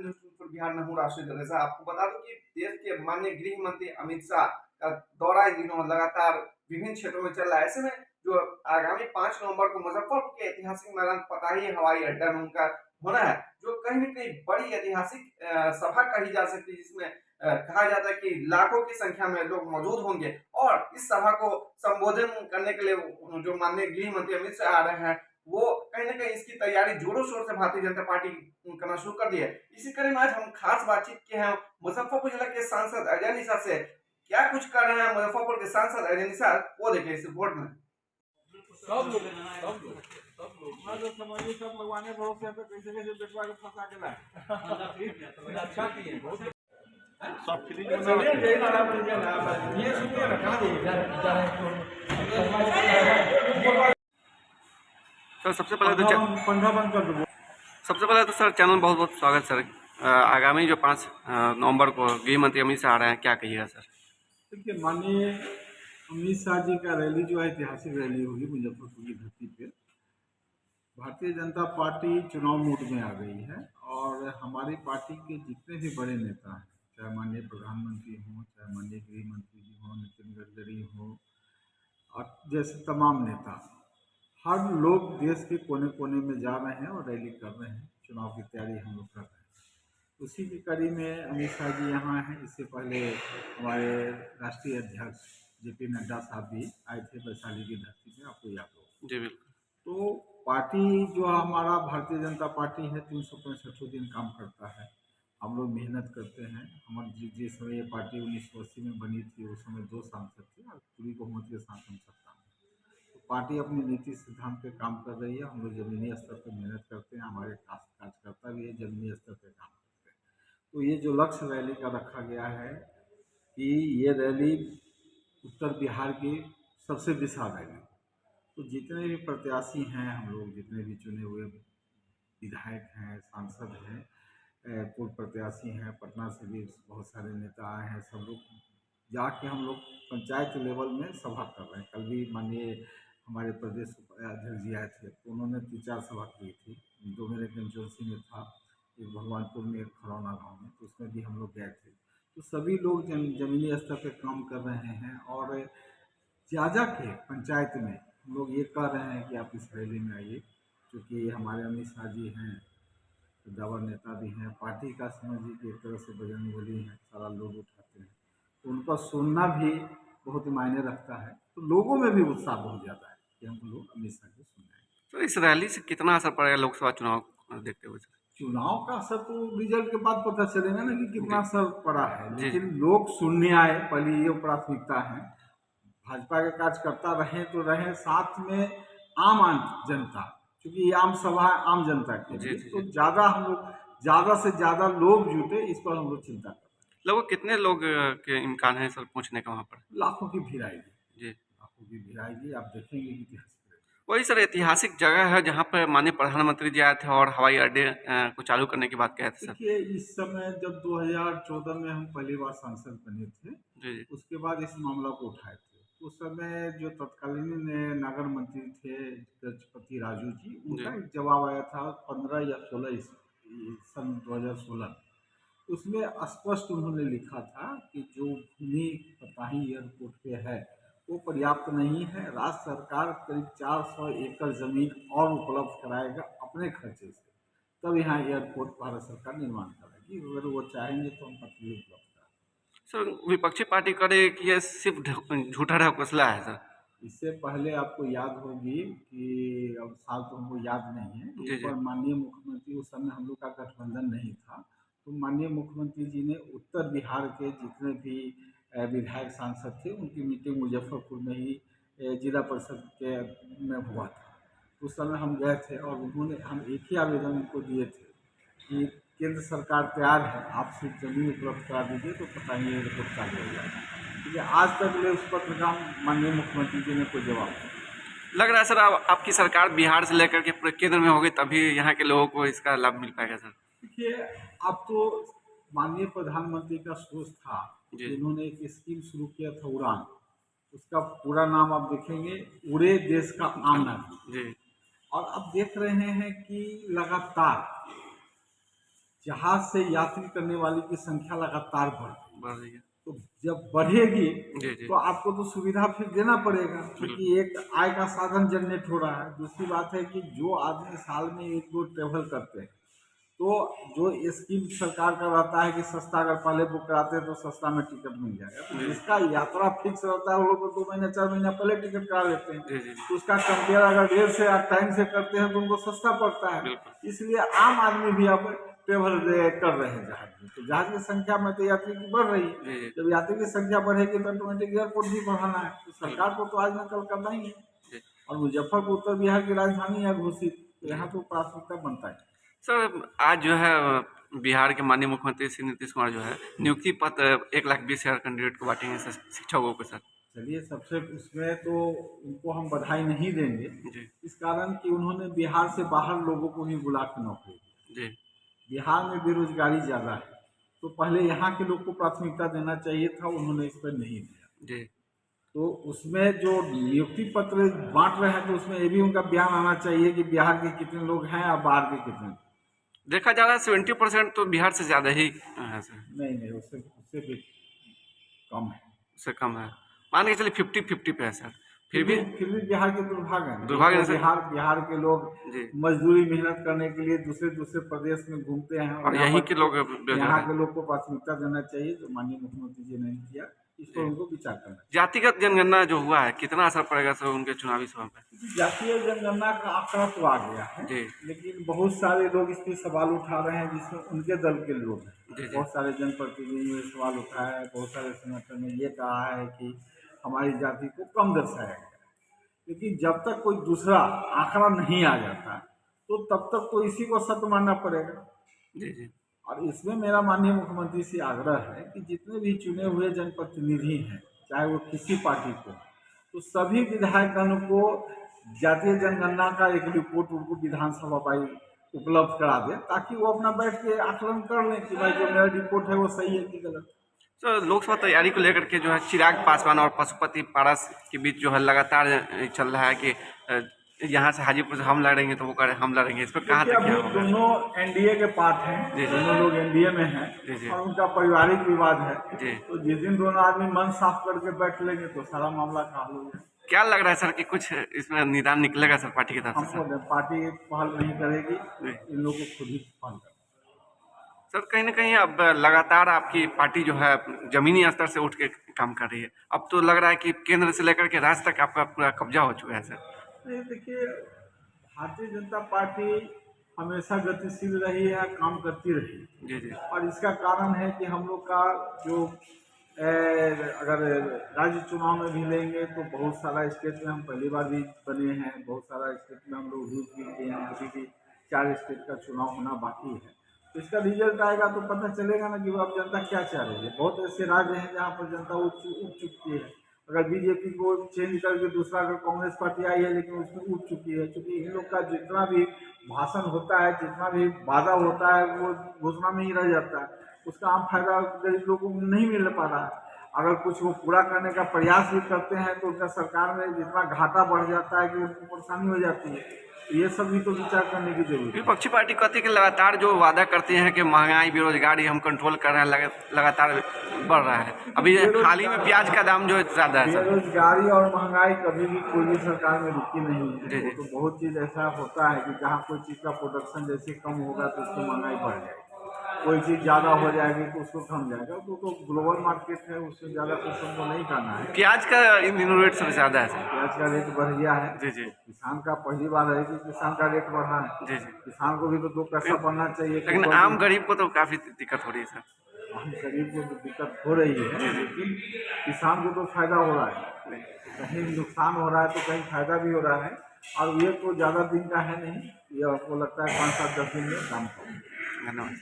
बिहार में हूँ राष्ट्रीय दल से। आपको बता दूं कि देश के माननीय गृह मंत्री अमित शाह का दौरा इन दिनों लगातार विभिन्न क्षेत्रों में चल रहा है। ऐसे में जो आगामी 5 नवंबर को मुजफ्फरपुर के ऐतिहासिक मैदान पताही हवाई अड्डा में उनका होना है, जो कहीं न कहीं बड़ी ऐतिहासिक सभा कही जा सकती है, जिसमें कहा जाता है कि लाखों की संख्या में लोग मौजूद होंगे और इस सभा को संबोधन करने के लिए जो माननीय गृह मंत्री अमित शाह आ रहे हैं, वो कहीं न कहीं इसकी तैयारी जोरों-शोर से भारतीय जनता पार्टी करना शुरू कर दी है। इसी कड़ी में आज हम खास बातचीत किए हैं मुजफ्फरपुर जिला के सांसद अजय निषाद से। क्या कुछ कर रहे हैं मुजफ्फरपुर के सांसद अजय निषाद, वो देखिए इस रिपोर्ट में। मैं तो समझिए सब भगवान भरोसे पे कैसे बेटवा के फंसा के लाए। अच्छा किए सब फ्री ये सुनिए ना, कहाँ सर सबसे पहले तो सर चैनल बहुत बहुत स्वागत सर। आगामी जो 5 नवंबर को गृह मंत्री अमित शाह आ रहे हैं, क्या कहिएगा सर? देखिए, माननीय अमित शाह जी का रैली जो है ऐतिहासिक रैली होगी मुजफ्फरपुर की धरती पे। भारतीय जनता पार्टी चुनाव मूड में आ गई है और हमारी पार्टी के जितने भी बड़े नेता हैं, चाहे माननीय प्रधानमंत्री हों, चाहे माननीय गृह मंत्री जी हों, नितिन गडकरी हों और जैसे तमाम नेता, हर लोग देश के कोने कोने में जा रहे हैं और रैली कर रहे हैं। चुनाव की तैयारी हम लोग कर रहे हैं। उसी की कड़ी में अमित शाह जी यहाँ हैं। इससे पहले हमारे राष्ट्रीय अध्यक्ष JP नड्डा साहब भी आए थे वैशाली की धरती में, आपको याद होगा। जी बिल्कुल। तो पार्टी जो हमारा भारतीय जनता पार्टी है 365 दिन काम करता है। हम लोग मेहनत करते हैं। हमारे जिस समय ये पार्टी 1980 में बनी थी, उस समय 2 सांसद थे और पूरी बहुमत के साथ हम सत्ता में। तो पार्टी अपनी नीति सिद्धांत पे काम कर रही है। हम लोग जमीनी स्तर पर मेहनत करते हैं। हमारे कार्यकर्ता भी है जमीनी स्तर पर काम करते हैं। तो ये जो लक्ष्य रैली का रखा गया है कि ये रैली उत्तर बिहार की सबसे विशाल रैली, तो जितने भी प्रत्याशी हैं, हम लोग जितने भी चुने हुए विधायक हैं, सांसद हैं, पूर्व प्रत्याशी हैं, पटना से भी बहुत सारे नेता आए हैं, सब लोग जाके हम लोग पंचायत लेवल में सभा कर रहे हैं। कल भी माननीय हमारे प्रदेश अध्यक्ष जी आए थे, तो उन्होंने 3-4 सभा की थी। 2 मेरे कंस्टिट्यूंसी में था, एक भगवानपुर में, एक खरौना गाँव में, तो उसमें भी हम लोग गए थे। तो सभी लोग जमीनी स्तर पर काम कर रहे हैं और जा के पंचायत में हम लोग ये कह रहे हैं कि आप इस रैली में आइए, क्योंकि हमारे अमित शाह जी हैं, दावर नेता भी हैं, पार्टी का समझिए कि एक तरह से बजरंगबली हैं, सारा लोग उठाते हैं, तो उनका सुनना भी बहुत मायने रखता है। तो लोगों में भी उत्साह बहुत ज़्यादा है कि हम लोग अमित शाह जी सुन रहे हैं। तो इस रैली से कितना असर पड़ेगा लोकसभा चुनाव देखते हुए? चुनाव का असर तो रिजल्ट के बाद पता चलेगा ना कि कितना असर पड़ा है, लेकिन जी। लोग सुनने आए, पहले ये प्राथमिकता है। भाजपा के कार्यकर्ता रहे तो रहे, साथ में आम जनता, क्योंकि ये आम सभा आम जनता के लिए, तो ज़्यादा हम लोग ज़्यादा से ज़्यादा लोग जुटे, इस पर हम लोग चिंता कर रहे हैं। लगभग कितने लोग के इम्कान है सर पहुँचने का वहाँ पर? लाखों की भीड़ आएगी जी। लाखों की भीड़ आएगी, आप देखेंगे कि वही सर ऐतिहासिक जगह है जहाँ पर माननीय प्रधानमंत्री जी आए थे और हवाई अड्डे को चालू करने की बात कहे थे सर। देखिए, इस समय जब 2014 में हम पहली बार सांसद बने थे, जी। उसके बाद इस मामला को उठाए थे। उस समय जो तत्कालीन नगर मंत्री थे गजपति राजू जी, उनका एक जवाब आया था 15 या 16 सन 2016। उसमें स्पष्ट उन्होंने लिखा था कि जो भूमि पताही एयरपोर्ट पे है वो पर्याप्त नहीं है। राज्य सरकार करीब 400 एकड़ जमीन और उपलब्ध कराएगा अपने खर्चे से, तब यहाँ एयरपोर्ट भारत सरकार निर्माण करेगी। अगर वो चाहेंगे तो हम पत्र उपलब्ध करें। सर विपक्षी पार्टी करे कि ये सिर्फ झूठा ढकोसला है सर? इससे पहले आपको याद होगी कि अब साल तो हमको याद नहीं है, एक बार माननीय मुख्यमंत्री, उस समय हम लोग का गठबंधन नहीं था, तो माननीय मुख्यमंत्री जी ने उत्तर बिहार के जितने भी विधायक सांसद थे उनकी मीटिंग मुजफ्फरपुर में ही जिला परिषद के में हुआ था। तो उस समय हम गए थे और हम एक ही आवेदन उनको दिए थे कि केंद्र सरकार तैयार है, आप सिर्फ जमीन उपलब्ध करा दीजिए तो पता ही एयरपोर्ट चालू हो जाएगा। क्योंकि आज तक ले उस पत्र का माननीय मुख्यमंत्री जी ने कोई जवाब नहीं। लग रहा है सर आपकी सरकार बिहार से लेकर के पूरे केंद्र में होगी तभी यहाँ के लोगों को इसका लाभ मिल पाएगा सर? देखिए, अब तो माननीय प्रधानमंत्री का सोच था, उन्होंने एक स्कीम शुरू किया था उड़ान, उसका पूरा नाम आप देखेंगे उड़े देश का आम नागरिक। और अब देख रहे हैं कि लगातार जहाज से यात्री करने वाले की संख्या लगातार बढ़ रही है। तो जब बढ़ेगी जी जी तो आपको तो सुविधा फिर देना पड़ेगा, क्योंकि एक आय का साधन जनरेट हो रहा है। दूसरी बात है कि जो आदमी साल में एक दो ट्रेवल करते हैं, तो जो स्कीम सरकार का रहता है कि सस्ता, अगर पहले बुक कराते हैं तो सस्ता में टिकट मिल जाएगा, तो जी जिसका यात्रा फिक्स रहता है वो लोग 2 महीने 4 महीना पहले टिकट करा लेते हैं, जी जी तो उसका कंपेयर अगर रेट से या टाइम से करते हैं तो उनको सस्ता पड़ता है। बिल्कुल। इसलिए आम आदमी भी अब ट्रेवल कर रहे हैं जहाज में, तो जहाज की संख्या में तो यात्री की बढ़ रही है। जी जी जब यात्री की संख्या बढ़ेगी तो ऑटोमेटिक एयरपोर्ट भी बढ़ाना है, तो सरकार को तो आज न कल करना ही है। जी और मुजफ्फरपुर उत्तर बिहार की राजधानी है घोषित, तो जी। यहाँ तो प्राथमिकता बनता है। सर, आज जो है बिहार के माननीय मुख्यमंत्री श्री नीतीश कुमार जो है नियुक्ति पत्र 1,20,000 कैंडिडेट को बांटेंगे शिक्षकों के साथ। चलिए, सबसे उसमें तो उनको हम बधाई नहीं देंगे, जी इस कारण कि उन्होंने बिहार से बाहर लोगों को भी बुला के नौकरी दी। जी बिहार में बेरोजगारी ज़्यादा है, तो पहले यहाँ के लोग को प्राथमिकता देना चाहिए था, उन्होंने इस पर नहीं दिया। जी तो उसमें जो नियुक्ति पत्र बांट रहे हैं तो उसमें ये भी उनका बयान आना चाहिए कि बिहार के कितने लोग हैं और बाहर के कितने। देखा जा रहा है 70% तो बिहार से ज़्यादा ही है सर, नहीं नहीं, उससे उससे भी कम है। उससे कम है। मान के चलिए 50-50 पे है सर, फिर भी फिर भी बिहार के दुर्भाग्य है ना। दुर्भाग्य है तो सर। बिहार के लोग जी मजदूरी मेहनत करने के लिए दूसरे दूसरे प्रदेश में घूमते हैं, और यहाँ यहीं पर के लोग बेरोजगार यहाँ हैं। के लोग को प्राथमिकता देना चाहिए, जो माननीय मुख्यमंत्री जी ने नहीं किया, इस पर जी। उनको विचार करना चाहिए। जातिगत जनगणना जो हुआ है कितना असर पड़ेगा सर उनके चुनावी सभा पे? जातीय जनगणना का आंकड़ा तो आ गया है, जी लेकिन बहुत सारे लोग इस पे सवाल उठा रहे हैं, जिसमें उनके दल के लोग हैं। जी जी बहुत सारे जनप्रतिनिधियों ने सवाल उठाया है, बहुत सारे संगठन ने ये कहा है कि हमारी जाति को कम दर्शाया गया है। लेकिन जब तक कोई दूसरा आंकड़ा नहीं आ जाता तो तब तक तो इसी को सत्य मानना पड़ेगा। जी जी और इसमें मेरा माननीय मुख्यमंत्री से आग्रह है कि जितने भी चुने हुए जनप्रतिनिधि हैं, चाहे वो किसी पार्टी को, तो सभी विधायकगण को जातीय जनगणना का एक रिपोर्ट उनको विधानसभा वाई उपलब्ध करा दें, ताकि वो अपना बैठ के आकलन कर लें कि भाई जो मेरा रिपोर्ट है वो सही है कि गलत। सर, लोकसभा तैयारी को लेकर के जो है चिराग पासवान और पशुपति पारस के बीच जो है लगातार चल रहा है कि यहाँ से हाजीपुर से हम लड़ेंगे तो वो कह रहे हम लड़ेंगे, इस पर कहाँ देखिए, तक क्या अभी होगा? दोनों एनडीए के पार्ट हैं, जी, जी। दोनों लोग एनडीए में हैं जी, जी। और उनका पारिवारिक विवाद है। जी। तो जिस दिन दोनों आदमी मन साफ करके बैठ लेंगे तो सारा मामला का हल हो जाएगा। क्या लग रहा है सर कि कुछ इसमें निदान निकलेगा सर पार्टी की तरफ से? हमको पार्टी पहल नहीं करेगी, जी। इन लोगों को खुद ही पहल करना। सर, कहीं ना कहीं अब लगातार आपकी पार्टी जो है जमीनी स्तर से उठ के काम कर रही है। अब तो लग रहा है कि केंद्र से लेकर के राज्य तक आपका पूरा कब्जा हो चुका है सर। नहीं, देखिए, भारतीय जनता पार्टी हमेशा गतिशील रही है, काम करती रही, जी जी और इसका कारण है कि हम लोग का जो अगर राज्य चुनाव में भी लेंगे तो बहुत सारा स्टेट में हम पहली बार भी बने हैं, बहुत सारा स्टेट में हम लोग जीत भी गए हैं, अभी भी 4 स्टेट का चुनाव होना बाकी है। तो इसका रिजल्ट आएगा तो पता चलेगा ना कि वो अब जनता क्या चाह रही है। बहुत ऐसे राज्य हैं जहाँ पर जनता उठ चुकी है। अगर बीजेपी को चेंज करके दूसरा अगर कांग्रेस पार्टी आई है, लेकिन उसमें उठ चुकी है, क्योंकि इन लोग का जितना भी भाषण होता है, जितना भी वादा होता है, वो घोषणा में ही रह जाता है। उसका आम फायदा गरीब लोगों को नहीं मिल पा रहा है। अगर कुछ वो पूरा करने का प्रयास भी करते हैं तो उनका सरकार में जितना घाटा बढ़ जाता है कि उनको परेशानी हो जाती है। तो ये सब भी तो विचार करने की जरूरत है। विपक्षी पार्टी कहती है कि लगातार जो वादा करते हैं कि महंगाई बेरोजगारी हम कंट्रोल कर रहे हैं, लगातार बढ़ रहा है। अभी हाल ही में प्याज का दाम जो है ज़्यादा है सर। बेरोजगारी और महंगाई कभी भी कोई भी सरकार में रुकी नहीं है। जी, जी। तो बहुत चीज़ ऐसा होता है कि जहाँ कोई चीज़ का प्रोडक्शन जैसे कम होगा तो उसकी महंगाई बढ़ जाएगी, कोई चीज़ ज़्यादा हो जाएगी तो उसको कम जाएगा। तो ग्लोबल मार्केट है, उससे ज़्यादा कुछ हमको नहीं करना है। प्याज का इन दिनों रेट सबसे ज़्यादा है सर। प्याज का रेट बढ़ गया है। जी जी किसान का पहली बार है कि किसान का रेट बढ़ा है। जी जी किसान को भी तो 2 पैसा बढ़ना चाहिए। लेकिन आम गरीब को तो काफ़ी दिक्कत हो रही है सर। आम गरीब को तो दिक्कत हो रही है, लेकिन किसान को तो फायदा हो रहा है। कहीं नुकसान हो रहा है तो कहीं फायदा भी हो रहा है। और ये तो ज़्यादा दिन का है नहीं, ये आपको लगता है 5-7-10 दिन में काम करेगा। धन्यवाद।